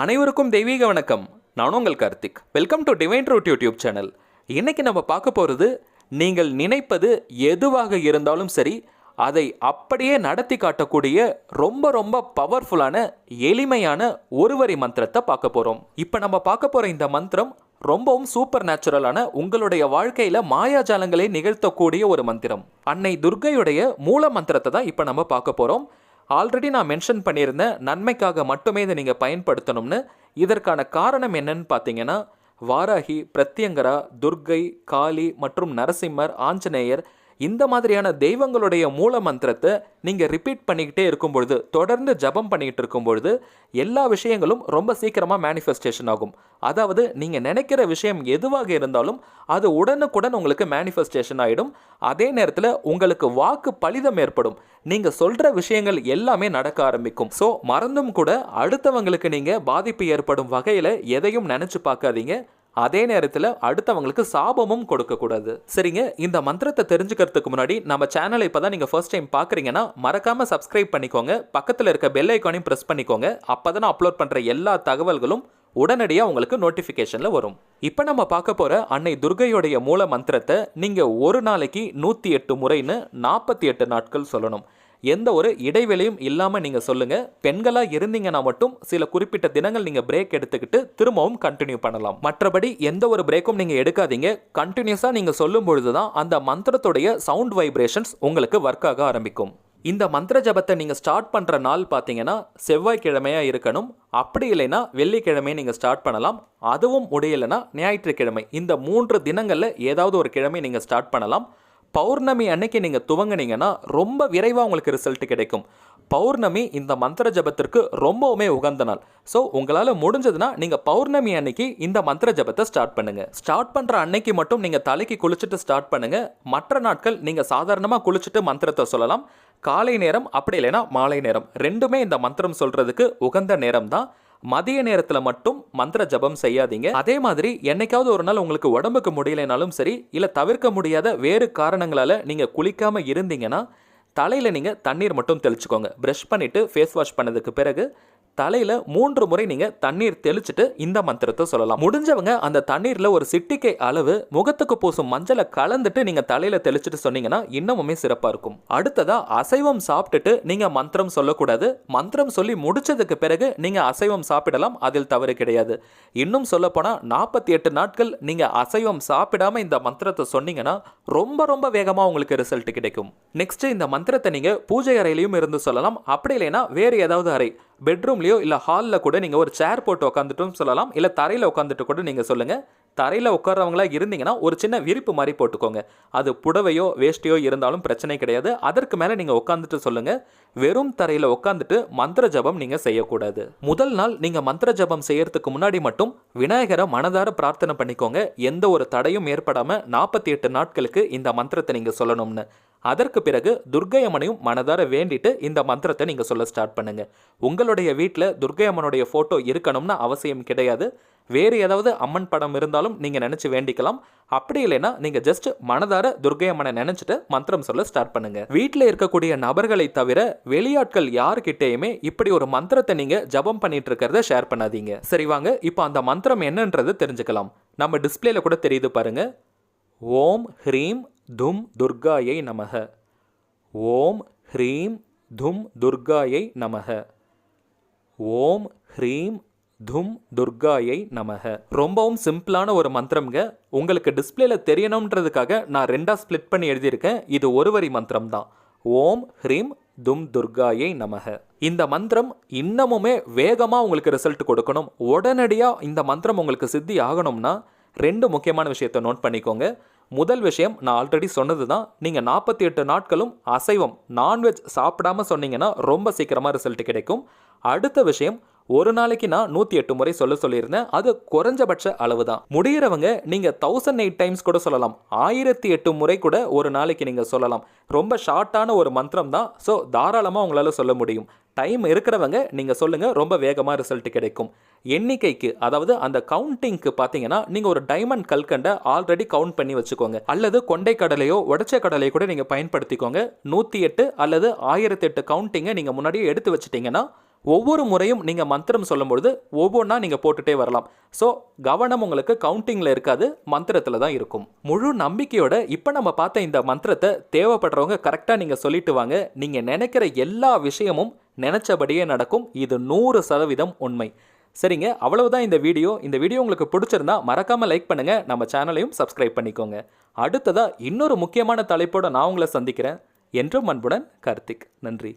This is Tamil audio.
அனைவருக்கும் தெய்வீக வணக்கம். நான் உங்கள் Karthik. Welcome to divine Druk YouTube channel. இன்னைக்கு நம்ம பார்க்க போகிறது, நீங்கள் நினைப்பது எதுவாக இருந்தாலும் சரி, அதை அப்படியே நடத்தி காட்டக்கூடிய ரொம்ப ரொம்ப பவர்ஃபுல்லான எளிமையான ஒரு வரி மந்திரத்தை பார்க்க போகிறோம். இப்போ நம்ம பார்க்க போகிற இந்த மந்திரம் ரொம்பவும் சூப்பர் நேச்சுரலான, உங்களுடைய வாழ்க்கையில் மாயாஜாலங்களை நிகழ்த்தக்கூடிய ஒரு மந்திரம். அன்னை துர்கையுடைய மூல மந்திரத்தை தான் இப்போ நம்ம பார்க்க போகிறோம். ஆல்ரெடி நான் மென்ஷன் பண்ணியிருந்தேன், நன்மைக்காக மட்டுமே இதை நீங்கள் பயன்படுத்தணும்னு. இதற்கான காரணம் என்னன்னு பார்த்தீங்கன்னா, வாராகி, பிரத்யங்கரா, துர்கை, காளி மற்றும் நரசிம்மர், ஆஞ்சநேயர் இந்த மாதிரியான தெய்வங்களுடைய மூல மந்திரத்தை நீங்கள் ரிப்பீட் பண்ணிக்கிட்டே இருக்கும் பொழுது, தொடர்ந்து ஜபம் பண்ணிக்கிட்டு இருக்கும் பொழுது எல்லா விஷயங்களும் ரொம்ப சீக்கிரமாக மேனிஃபெஸ்டேஷன் ஆகும். அதாவது நீங்கள் நினைக்கிற விஷயம் எதுவாக இருந்தாலும் அது உடனுக்குடன் உங்களுக்கு மேனிஃபெஸ்டேஷன் ஆகிடும். அதே நேரத்தில் உங்களுக்கு வாக்கு பலிதம் ஏற்படும். நீங்கள் சொல்கிற விஷயங்கள் எல்லாமே நடக்க ஆரம்பிக்கும். ஸோ மறந்தும் கூட அடுத்தவங்களுக்கு நீங்கள் பாதிப்பு ஏற்படும் வகையில் எதையும் நினச்சி பார்க்காதீங்க. அதே நேரத்தில் அடுத்தவங்களுக்கு சாபமும் கொடுக்கக்கூடாது. சரிங்க, இந்த மந்திரத்தை தெரிஞ்சுக்கிறதுக்கு முன்னாடி நம்ம சேனலை இப்போ தான் நீங்கள் ஃபர்ஸ்ட் டைம் பார்க்குறீங்கன்னா மறக்காமல் சப்ஸ்கிரைப் பண்ணிக்கோங்க. பக்கத்தில் இருக்க பெல் ஐக்கானையும் ப்ரெஸ் பண்ணிக்கோங்க. அப்போ தான் நான் அப்லோட் பண்ணுற எல்லா தகவல்களும் உடனடியாக உங்களுக்கு நோட்டிஃபிகேஷனில் வரும். இப்போ நம்ம பார்க்க போகிற அன்னை துர்கையோடைய மூல மந்திரத்தை நீங்கள் ஒரு நாளைக்கு 108 முறைன்னு 48 நாட்கள் சொல்லணும். எந்த ஒரு இடைவெளியும் இல்லாமல் நீங்கள் சொல்லுங்கள். பெண்களாக இருந்தீங்கன்னா மட்டும் சில குறிப்பிட்ட தினங்கள் நீங்கள் பிரேக் எடுத்துக்கிட்டு திரும்பவும் கண்டினியூ பண்ணலாம். மற்றபடி எந்த ஒரு பிரேக்கும் நீங்கள் எடுக்காதீங்க. கண்டினியூஸாக நீங்கள் சொல்லும் பொழுது தான் அந்த மந்திரத்துடைய சவுண்ட் வைப்ரேஷன்ஸ் உங்களுக்கு ஒர்க் ஆக ஆரம்பிக்கும். இந்த மந்திர ஜபத்தை நீங்கள் ஸ்டார்ட் பண்ணுற நாள் பார்த்தீங்கன்னா செவ்வாய்க்கிழமையாக இருக்கணும். அப்படி இல்லைன்னா வெள்ளிக்கிழமையை நீங்கள் ஸ்டார்ட் பண்ணலாம். அதுவும் முடியலைன்னா ஞாயிற்றுக்கிழமை. இந்த 3 தினங்களில் ஏதாவது ஒரு கிழமை நீங்கள் ஸ்டார்ட் பண்ணலாம். பௌர்ணமி அன்னைக்கு நீங்கள் துவங்கினீங்கன்னா ரொம்ப விரைவாக உங்களுக்கு ரிசல்ட் கிடைக்கும். பௌர்ணமி இந்த மந்திர ஜபத்திற்கு ரொம்பவுமே உகந்த நாள். ஸோ உங்களால் முடிஞ்சதுன்னா நீங்கள் பௌர்ணமி அன்னைக்கு இந்த மந்திர ஜபத்தை ஸ்டார்ட் பண்ணுங்கள். ஸ்டார்ட் பண்ணுற அன்னைக்கு மட்டும் நீங்கள் தலைக்கு குளிச்சுட்டு ஸ்டார்ட் பண்ணுங்கள். மற்ற நாட்கள் நீங்கள் சாதாரணமாக குளிச்சுட்டு மந்திரத்தை சொல்லலாம். காலை நேரம் அப்படி இல்லைன்னா மாலை நேரம் ரெண்டுமே இந்த மந்திரம் சொல்கிறதுக்கு உகந்த நேரம் தான். மதிய நேரத்தில் மட்டும் மந்திர ஜபம் செய்யாதீங்க. அதே மாதிரி என்னைக்காவது ஒரு நாள் உங்களுக்கு உடம்புக்கு முடியலைனாலும் சரி, இல்லை தவிர்க்க முடியாத வேறு காரணங்களால் நீங்கள் குளிக்காமல் இருந்தீங்கன்னா தலையில் நீங்கள் தண்ணீர் மட்டும் தெளிச்சுக்கோங்க. ப்ரஷ் பண்ணிவிட்டு ஃபேஸ் வாஷ் பண்ணதுக்கு பிறகு தலையில் 3 முறை நீங்கள் தண்ணீர் தெளிச்சுட்டு இந்த மந்திரத்தை சொல்லலாம். முடிஞ்சவங்க அந்த தண்ணீரில் ஒரு சிட்டிக்கை அளவு முகத்துக்கு பூசும் மஞ்சளை கலந்துட்டு நீங்கள் தலையில் தெளிச்சுட்டு சொன்னீங்கன்னா இன்னமுமே சிறப்பாக இருக்கும். அடுத்ததாக அசைவம் சாப்பிட்டுட்டு நீங்கள் மந்திரம் சொல்லக்கூடாது. மந்திரம் சொல்லி முடிச்சதுக்கு பிறகு நீங்கள் அசைவம் சாப்பிடலாம், அதில் தவறு கிடையாது. இன்னும் சொல்லப்போனால் 48 நாட்கள் நீங்கள் அசைவம் சாப்பிடாமல் இந்த மந்திரத்தை சொன்னீங்கன்னா ரொம்ப ரொம்ப வேகமாக உங்களுக்கு ரிசல்ட் கிடைக்கும். நெக்ஸ்ட், இந்த மந்திரத்தை நீங்கள் பூஜை அறையிலையும் இருந்து சொல்லலாம். அப்படி இல்லைன்னா வேறு ஏதாவது அறை, பெட்ரூம்லையோ இல்லை ஹாலில் கூட நீங்கள் ஒரு சேர் போட்டு உட்காந்துட்டும் சொல்லலாம். இல்லை தரையில் உட்காந்துட்டு கூட நீங்கள் சொல்லுங்கள். தரையில் உட்கார்றவங்களா இருந்தீங்கன்னா ஒரு சின்ன விரிப்பு மாதிரி போட்டுக்கோங்க. அது புடவையோ வேஷ்டியோ இருந்தாலும் பிரச்சனை கிடையாது. அதற்கு மேலே நீங்கள் உட்காந்துட்டு சொல்லுங்கள். வெறும் தரையில் உட்காந்துட்டு மந்திர ஜபம் நீங்கள் செய்யக்கூடாது. முதல் நாள் நீங்கள் மந்திர ஜபம் செய்யறதுக்கு முன்னாடி மட்டும் விநாயகரை மனதார பிரார்த்தனை பண்ணிக்கோங்க. எந்த ஒரு தடையும் ஏற்படாமல் 48 நாட்களுக்கு இந்த மந்திரத்தை நீங்கள் சொல்லணும்னு. அதற்கு பிறகு துர்கை அம்மனையும் மனதார வேண்டிட்டு இந்த மந்திரத்தை நீங்கள் சொல்ல ஸ்டார்ட் பண்ணுங்க. உங்களுடைய வீட்டில் துர்கை அம்மனுடைய ஃபோட்டோ இருக்கணும்னு அவசியம் கிடையாது. வேறு ஏதாவது அம்மன் படம் இருந்தாலும் நீங்கள் நினச்சி வேண்டிக்கலாம். அப்படி இல்லைன்னா நீங்கள் ஜஸ்ட் மனதார துர்கை அம்மனை நினச்சிட்டு மந்திரம் சொல்ல ஸ்டார்ட் பண்ணுங்க. வீட்டில் இருக்கக்கூடிய நபர்களை தவிர வெளியாட்கள் யாருக்கிட்டேயுமே இப்படி ஒரு மந்திரத்தை நீங்கள் ஜபம் பண்ணிட்டு இருக்கிறத ஷேர் பண்ணாதீங்க. சரி வாங்க, இப்போ அந்த மந்திரம் என்னன்றது தெரிஞ்சுக்கலாம். நம்ம டிஸ்பிளேல கூட தெரியுது பாருங்க. ஓம் ஹ்ரீம் தும் துர்காயை நமக. ஓம் ஹ்ரீம் தும் துர்காயை நமக. ஓம் ஹ்ரீம் தும் துர்காயை நமக. ரொம்பவும் சிம்பிளான ஒரு மந்திரம்ங்க. உங்களுக்கு டிஸ்பிளேல தெரியணுன்றதுக்காக நான் 2ஆக ஸ்பிளிட் பண்ணி எழுதியிருக்கேன். இது ஒரு வரி மந்திரம் தான். ஓம் ஹ்ரீம் தும் துர்காயை நமக. இந்த மந்திரம் இன்னமுமே வேகமாக உங்களுக்கு ரிசல்ட் கொடுக்கணும். உடனடியாக இந்த மந்திரம் உங்களுக்கு சித்தி ஆகணும்னா 2 முக்கியமான விஷயத்தை நோட் பண்ணிக்கோங்க. முதல் விஷயம், நான் ஆல்ரெடி சொன்னது தான். நீங்கள் 48 நாட்களும் அசைவம் நான்வெஜ் சாப்பிடாமல் சொன்னீங்கன்னா ரொம்ப சீக்கிரமாக ரிசல்ட் கிடைக்கும். அடுத்த விஷயம், ஒரு நாளைக்கு நான் 108 முறை சொல்லியிருந்தேன். அது குறைஞ்சபட்ச அளவு தான். முடிகிறவங்க நீங்கள் 1008 டைம்ஸ் கூட சொல்லலாம். 1008 முறை கூட ஒரு நாளைக்கு நீங்கள் சொல்லலாம். ரொம்ப ஷார்ட்டான ஒரு மந்திரம் தான். ஸோ தாராளமாக உங்களால் சொல்ல முடியும். டைம் இருக்கிறவங்க நீங்கள் சொல்லுங்கள், ரொம்ப வேகமாக ரிசல்ட் கிடைக்கும். எண்ணிக்கைக்கு, அதாவது அந்த கவுண்டிங்க்கு பார்த்தீங்கன்னா நீங்கள் ஒரு டைமண்ட் கல்கண்டை ஆல்ரெடி கவுண்ட் பண்ணி வச்சுக்கோங்க. அல்லது கொண்டை கடலையோ உடச்ச கடலையோ கூட நீங்கள் பயன்படுத்திக்கோங்க. 108 அல்லது 1008 கவுண்டிங்கை நீங்கள் முன்னாடியே எடுத்து வச்சுட்டிங்கன்னா ஒவ்வொரு முறையும் நீங்கள் மந்திரம் சொல்லும்பொழுது ஒவ்வொன்றா நீங்கள் போட்டுகிட்டே வரலாம். ஸோ கவனம் உங்களுக்கு கவுண்டிங்கில் இருக்காது, மந்திரத்தில் தான் இருக்கும். முழு நம்பிக்கையோட இப்போ நம்ம பார்த்த இந்த மந்திரத்தை தேவைப்படுறவங்க கரெக்டாக நீங்கள் சொல்லிட்டு வாங்க. நீங்கள் நினைக்கிற எல்லா விஷயமும் நினச்சபடியே நடக்கும். இது 100% உண்மை. சரிங்க, அவ்வளவுதான் இந்த வீடியோ. இந்த வீடியோ உங்களுக்கு பிடிச்சிருந்தா மறக்காமல் லைக் பண்ணுங்கள், நம்ம சேனலையும் சப்ஸ்கிரைப் பண்ணிக்கோங்க. அடுத்ததாக இன்னொரு முக்கியமான தலைப்போடு நான் உங்களை சந்திக்கிறேன். என்றும் அன்புடன் கார்த்திக். நன்றி.